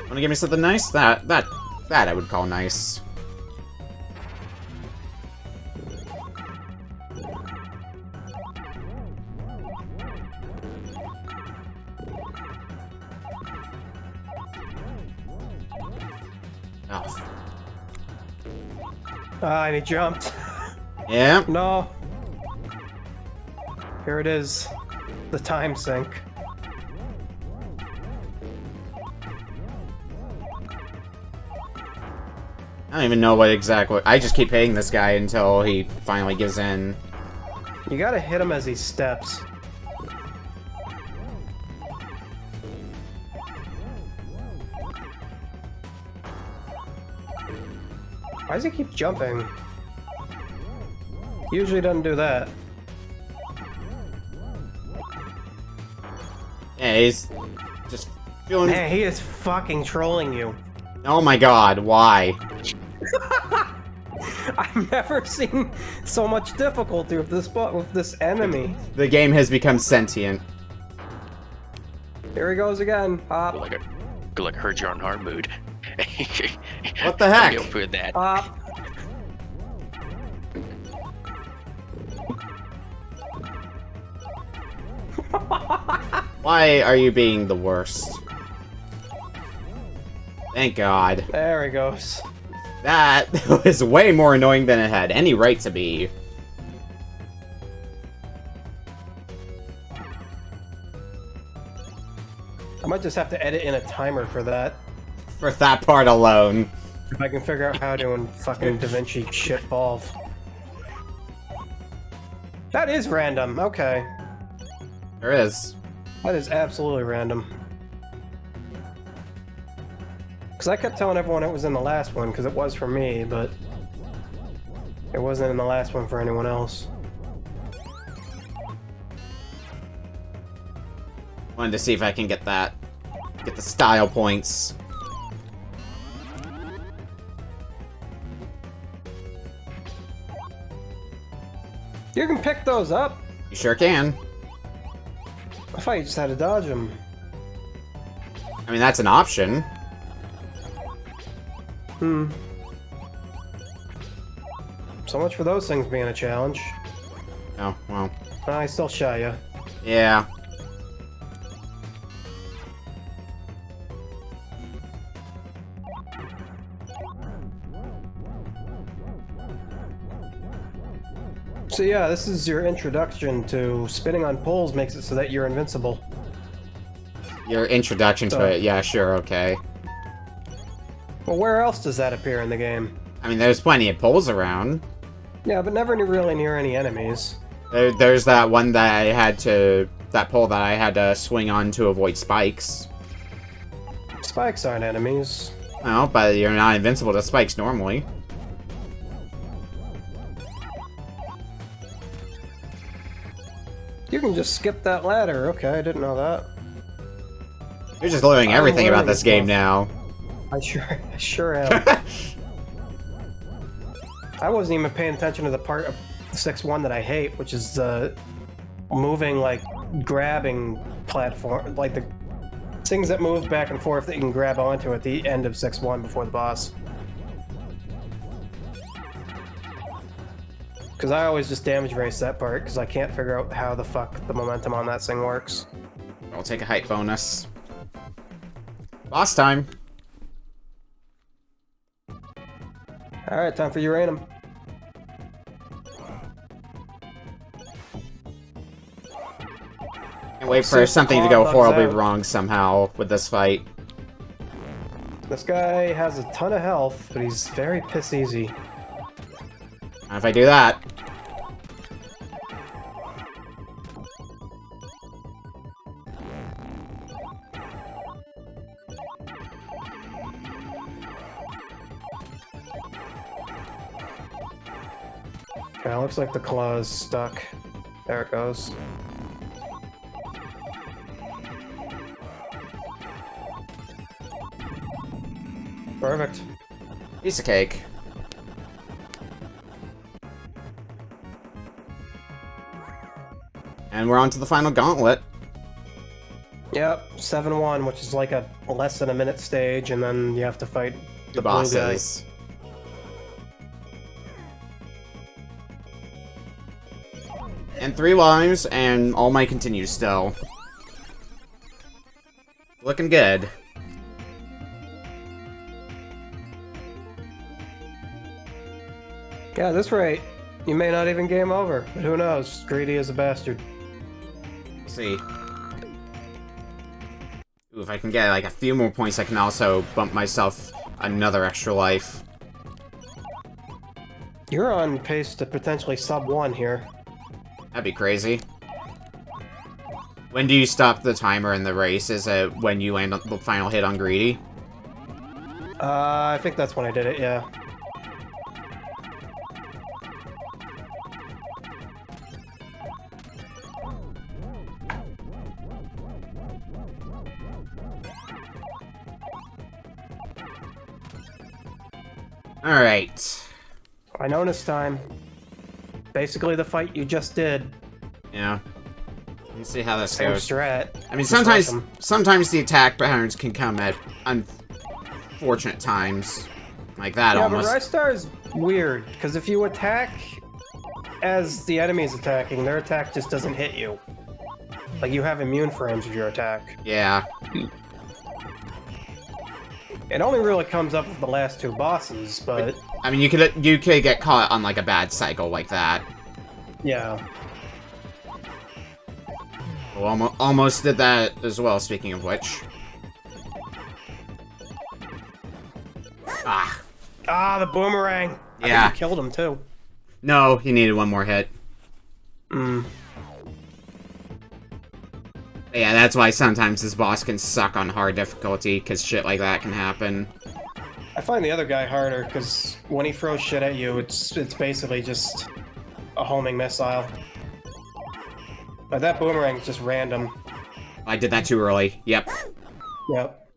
Wanna give me something nice? That I would call nice. Oh. And he jumped. Yeah. No. Here it is. The time sink. I don't even know what exactly. I just keep hitting this guy until he finally gives in. You gotta hit him as he steps. Why does he keep jumping? Usually doesn't do that. Yeah, he's just feeling. Man, he is fucking trolling you. Oh my God! Why? I've never seen so much difficulty with this enemy. The game has become sentient. Here he goes again. Pop. Good luck, heard you're on hard mood. What the heck? Don't with that. Pop. Why are you being the worst? Thank God. There he goes. That was way more annoying than it had any right to be. I might just have to edit in a timer for that. For that part alone. If I can figure out how to fucking DaVinci shitball. That is random, okay. There is. That is absolutely random. Because I kept telling everyone it was in the last one, because it was for me, but it wasn't in the last one for anyone else. Wanted to see if I can get that. Get the style points. You can pick those up. You sure can. I thought you just had to dodge them. I mean, that's an option. So much for those things being a challenge. Oh, well. I still shy ya. Yeah. So yeah, this is your introduction to spinning on poles makes it so that you're invincible. Your introduction to it, yeah, sure, okay. Well, where else does that appear in the game? I mean, there's plenty of poles around. Yeah, but never really near any enemies. There's that one that I had to... That pole that I had to swing on to avoid spikes. Spikes aren't enemies. Well, but you're not invincible to spikes normally. You can just skip that ladder. Okay, I didn't know that. You're just learning everything about learning this game now. I sure am. I wasn't even paying attention to the part of 6-1 that I hate, which is moving, like, grabbing platform, like the things that move back and forth that you can grab onto at the end of 6-1 before the boss. Because I always just damage race that part, because I can't figure out how the fuck the momentum on that thing works. I'll take a height bonus. Boss time. Alright, time for Uranum. Can't wait for something to go horribly wrong somehow with this fight. This guy has a ton of health, but he's very piss easy. If I do that. Okay, looks like the claw is stuck. There it goes. Perfect. Piece of cake. And we're on to the final gauntlet. Yep, 7-1, which is like a less than a minute stage, and then you have to fight The blue guy. bosses. And 3 lives, and All Might continues still. Looking good. Yeah, at this rate, you may not even game over, but who knows? Greedy is a bastard. Let's see. Ooh, if I can get like a few more points, I can also bump myself another extra life. You're on pace to potentially sub 1 here. That'd be crazy. When do you stop the timer in the race? Is it when you land on the final hit on Greedy? I think that's when I did it, yeah. Alright. I noticed time. Basically the fight you just did. Yeah. Let's see how this Same goes. strat. I mean, Just like 'em. sometimes the attack patterns can come at unfortunate times. Like that Yeah, almost. but Ristar is weird, because if you attack as the enemy's attacking, their attack just doesn't hit you. Like, you have immune frames of your attack. Yeah. It only really comes up with the last 2 bosses, but... I mean, you could get caught on like a bad cycle like that. Yeah. Well, almost did that as well, speaking of which. Ah. Ah, the boomerang! I Yeah. think you killed him, too. No, he needed one more hit. Hmm. Yeah, that's why sometimes this boss can suck on hard difficulty, because shit like that can happen. I find the other guy harder, because when he throws shit at you, it's basically just a homing missile. But that boomerang is just random. I did that too early. Yep. Yep.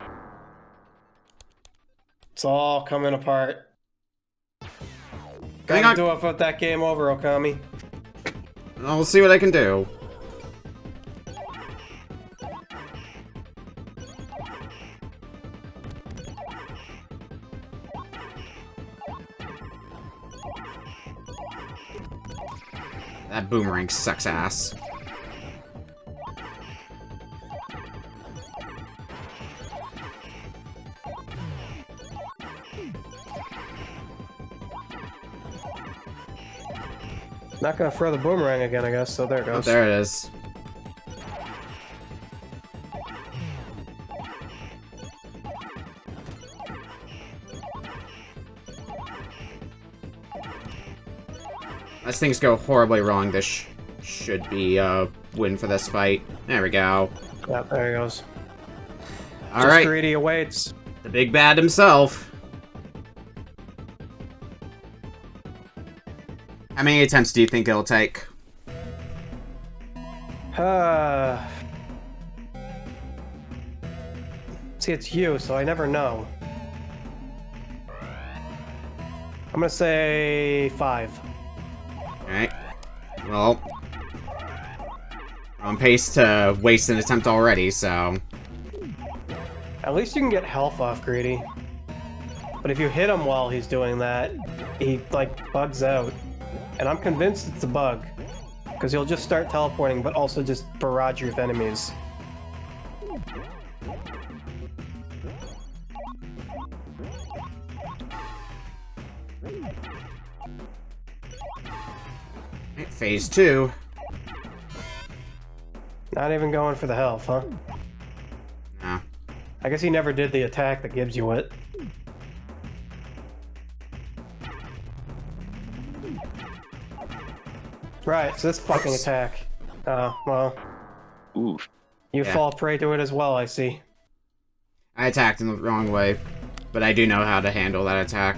It's all coming apart. Hang Gotta on. do it with that game over, Okami. I'll see what I can do. That boomerang sucks ass. Not gonna throw the boomerang again, I guess, so there it Oh, goes. there it is. As things go horribly wrong, this should be a win for this fight. There we go. Yep, there he goes. Just Alright, Greedy awaits. the big bad himself. How many attempts do you think it'll take? See, it's you, so I never know. I'm gonna say 5. Alright. Well, we're on pace to waste an attempt already, so... At least you can get health off Greedy. But if you hit him while he's doing that, he, like, bugs out. And I'm convinced it's a bug. Because he'll just start teleporting, but also just barrage you with enemies. Alright, phase 2. Not even going for the health, huh? No. I guess he never did the attack that gives you it. Right, so this fucking Oops. attack. Well, Ooh. you Yeah. fall prey to it as well, I see. I attacked in the wrong way, but I do know how to handle that attack.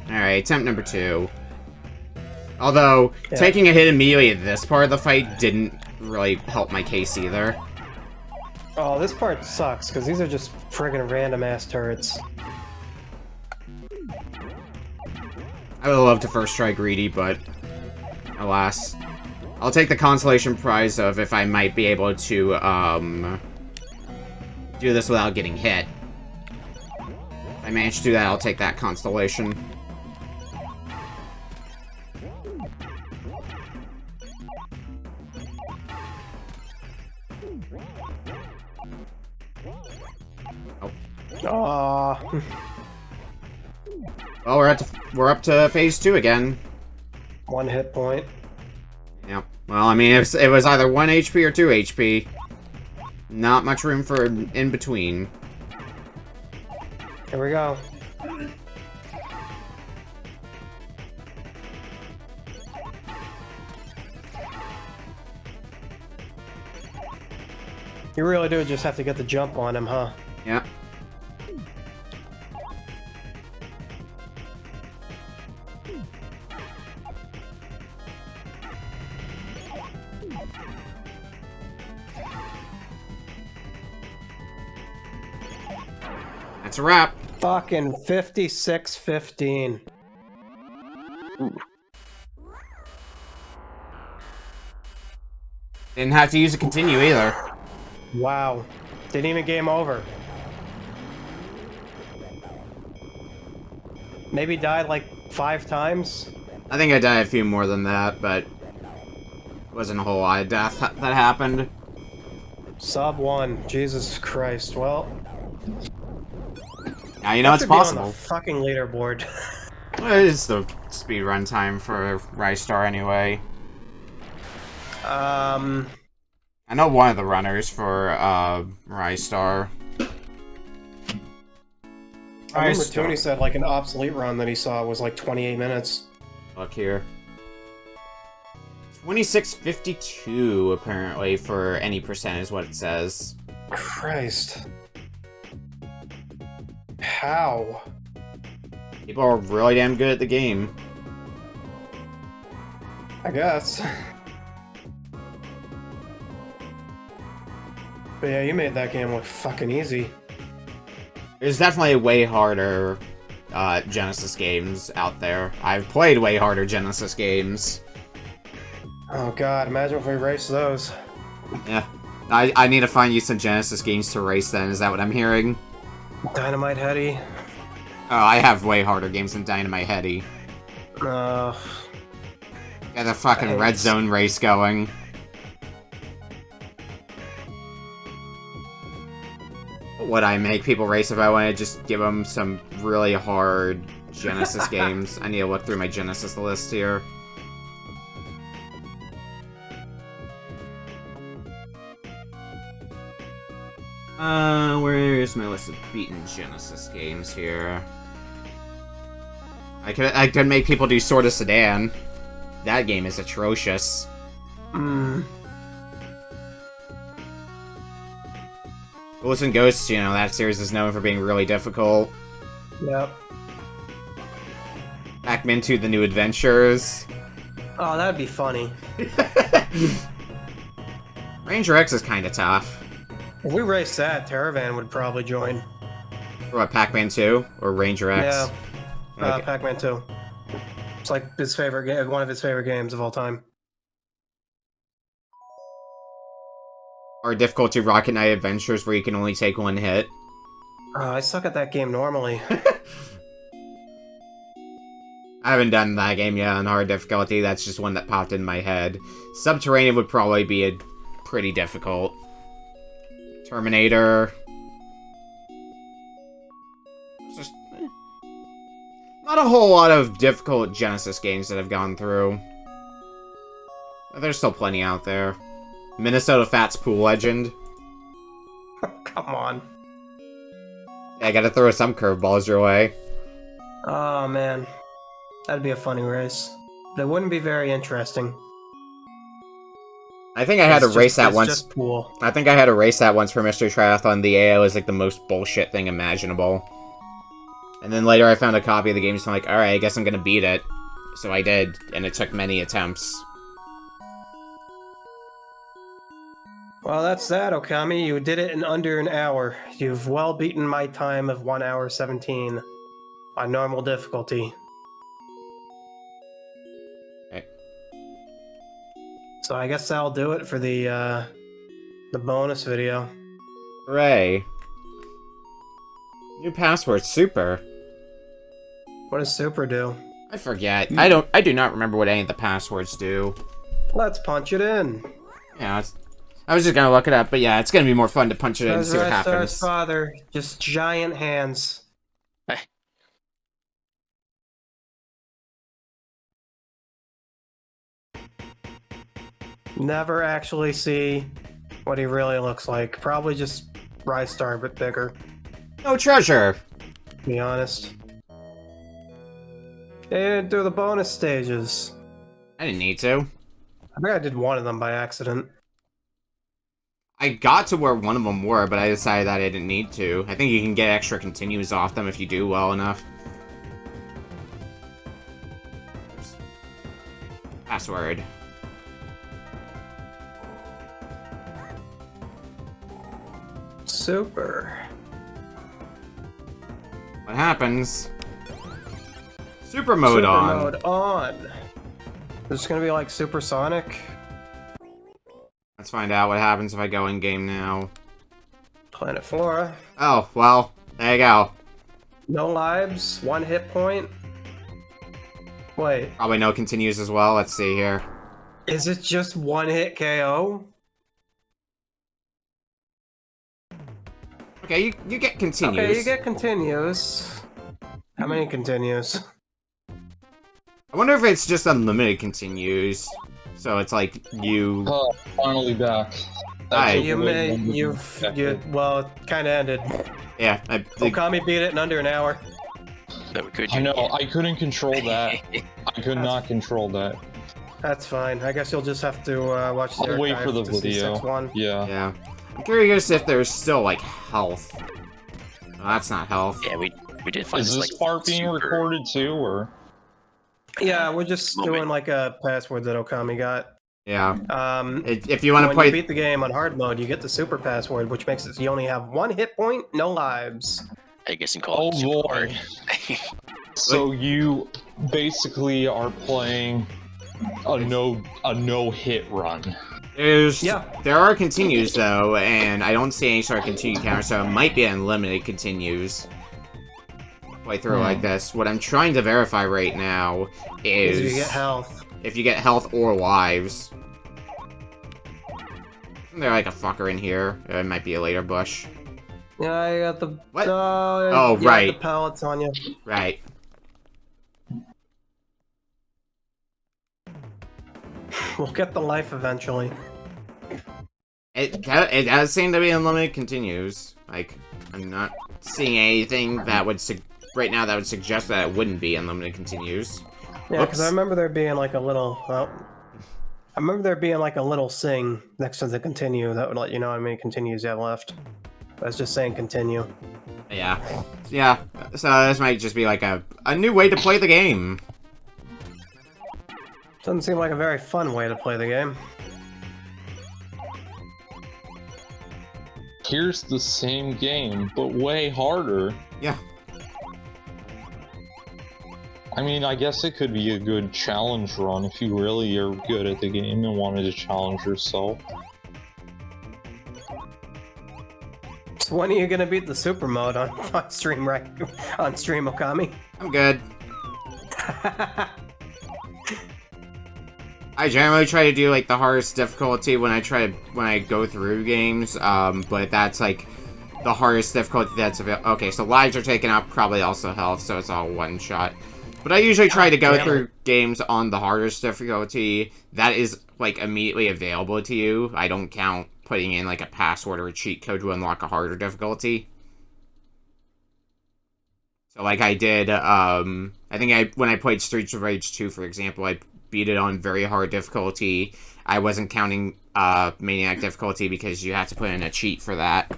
Alright, attempt number 2. Although, Yeah. taking a hit immediately at this part of the fight didn't really help my case either. Oh, this part sucks, because these are just friggin' random-ass turrets. I would love to first try Greedy, but alas. I'll take the consolation prize of if I might be able to, do this without getting hit. If I manage to do that, I'll take that constellation. Aww. Well, we're up to phase 2 again. 1 hit point. Yep. Well, I mean, it was either 1 HP or 2 HP. Not much room for in between. Here we go. You really do just have to get the jump on him, huh? Yep. That's a wrap. Fucking 56-15. Didn't have to use a continue either. Wow. Didn't even game over. Maybe died like 5 times? I think I died a few more than that, but wasn't a whole lot of death that happened. Sub 1. Jesus Christ. Well, Now you know it's should be on possible. the fucking leaderboard. Well, it's the speedrun time for Ristar anyway. I know one of the runners for Ristar. I remember Tony said like an obsolete run that he saw was like 28 minutes. Look here. 2652 apparently for any percent is what it says. Christ. How? People are really damn good at the game. I guess. But yeah, you made that game look fucking easy. There's definitely way harder Genesis games out there. I've played way harder Genesis games. Oh god, imagine if we raced those. Yeah. I need to find you some Genesis games to race then, is that what I'm hearing? Dynamite Heady. Oh, I have way harder games than Dynamite Heady. Uh, Got the fucking Thanks. Red Zone race going. Would I make people race if I want to just give them some really hard Genesis games? I need to look through my Genesis list here. Where's my list of beaten Genesis games here? I could make people do Sword of Sedan. That game is atrocious. Ghouls and Ghosts, you know, that series is known for being really difficult. yep. Pac-Man 2 The New Adventures. Oh, that'd be funny. Ranger X is kinda tough. If we raced that, Terravan would probably join. For what, Pac-Man 2? Or Ranger X? Yeah. Okay. Pac-Man 2. It's like his favorite game, one of his favorite games of all time. Or difficulty Rocket Knight Adventures where you can only take 1 hit. I suck at that game normally. I haven't done that game yet on hard difficulty, that's just one that popped in my head. Subterranean would probably be a pretty difficult. Terminator. It's just, not a whole lot of difficult Genesis games that I've gone through. But there's still plenty out there. Minnesota Fats Pool Legend. Come on. I gotta throw some curveballs your way. Oh man. That'd be a funny race. That wouldn't be very interesting. I think I had to race that once. Just pool. I think I had to race that once for Mystery Triathlon. The AI was like the most bullshit thing imaginable. And then later I found a copy of the game, so I'm like, alright, I guess I'm gonna beat it. So I did, and it took many attempts. Well, that's that, Okami. You did it in under an hour. You've well beaten my time of 1 hour 17 on normal difficulty. Okay. So I guess that'll do it for the bonus video. Hooray. New password, super. What does super do? I forget. I do not remember what any of the passwords do. Let's punch it in. Yeah, I was just gonna look it up, but yeah, it's gonna be more fun to punch it in and As see what Ristar's happens. father, just giant hands. Hey. Never actually see what he really looks like. Probably just Ristar, but bigger, No treasure. to be honest. They didn't do the bonus stages. I didn't need to. I think I did one of them by accident. I got to where one of them were, but I decided that I didn't need to. I think you can get extra continues off them if you do well enough. Oops. Password. Super. What happens? Super mode Super on. mode on. This is gonna be like supersonic. Let's find out what happens if I go in game now. Planet Flora. Oh, well, there you go. No lives, 1 hit point. Wait, Probably no continues as well. Let's see here. is it just 1 hit KO? Okay, you get continues. Okay, you get continues. How many continues? I wonder if it's just unlimited continues. So it's like you... Oh, finally back. Hi. That's You a may, way you, well, it kinda ended. Yeah, Okami beat it in under an hour. No, we could. I know, I couldn't control that. I could not control that. That's fine. I guess you'll just have to watch the I'll wait archive for the to see video. 6-1. Yeah. yeah. I'm curious if there's still, like, health. Oh, that's not health. Yeah, we did find Is this like, part being super- recorded too, or? Yeah, we're just Moment. doing like a password that Okami got. Yeah. Um, If you want to when play... you beat the game on hard mode, you get the super password, which makes it so you only have 1 hit point, no lives. I guess you can call it Oh super boy. hard. So you basically are playing a no hit run. Yeah. There are continues, though, and I don't see any sort of continue counter, so it might be unlimited continues. Play through like this. What I'm trying to verify right now is... You get health. if you get health or lives. Isn't there like a fucker in here? It might be a later bush. Yeah, I got the... What? Oh, right. the pellets on you. Right. We'll get the life eventually. It does seem to be unlimited continues. Like, I'm not seeing anything that would right now that would suggest that it wouldn't be unlimited continues. Yeah, because I Oops. remember there being like a little... I remember there being like a little sing next to the continue that would let you know how many continues you have left. I was just saying continue. Yeah. Yeah. So this might just be like a new way to play the game. Doesn't seem like a very fun way to play the game. Here's the same game, but way harder. Yeah. I mean, I guess it could be a good challenge run if you really are good at the game and wanted to challenge yourself. So when are you gonna beat the super mode on stream, on stream, Okami? I'm good. I generally try to do like the hardest difficulty when I go through games, but that's like the hardest difficulty that's available. Okay, so lives are taken out, probably also health, so it's all one shot. But I usually try to go through games on the hardest difficulty that is like immediately available to you. I don't count putting in like a password or a cheat code to unlock a harder difficulty. So like I did, I think when I played Streets of Rage 2, for example, I beat it on very hard difficulty. I wasn't counting Maniac difficulty because you have to put in a cheat for that.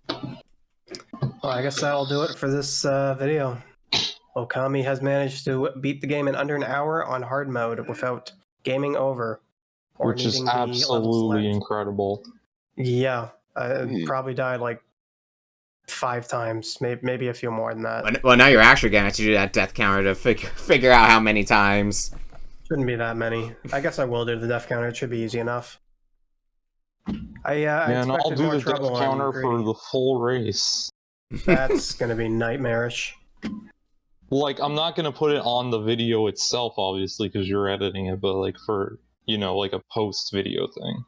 Well, I guess that'll do it for this video. Okami has managed to beat the game in under an hour on hard mode without gaming over or Which is needing the level absolutely select. incredible. Yeah, probably died like 5 times, maybe a few more than that. Well, now you're actually gonna have to do that death counter to figure out how many times. Shouldn't be that many. I guess I will do the death counter. It should be easy enough. I Man, I'll expected do more the death trouble. counter for the full race. That's gonna be nightmarish. Like, I'm not gonna put it on the video itself, obviously, because you're editing it, but like for, you know, like a post video thing.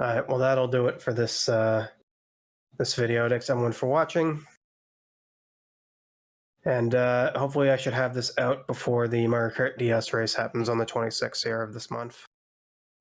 Alright, well that'll do it for this this video. Thanks everyone for watching. And hopefully I should have this out before the Mario Kart DS race happens on the 26th here of this month.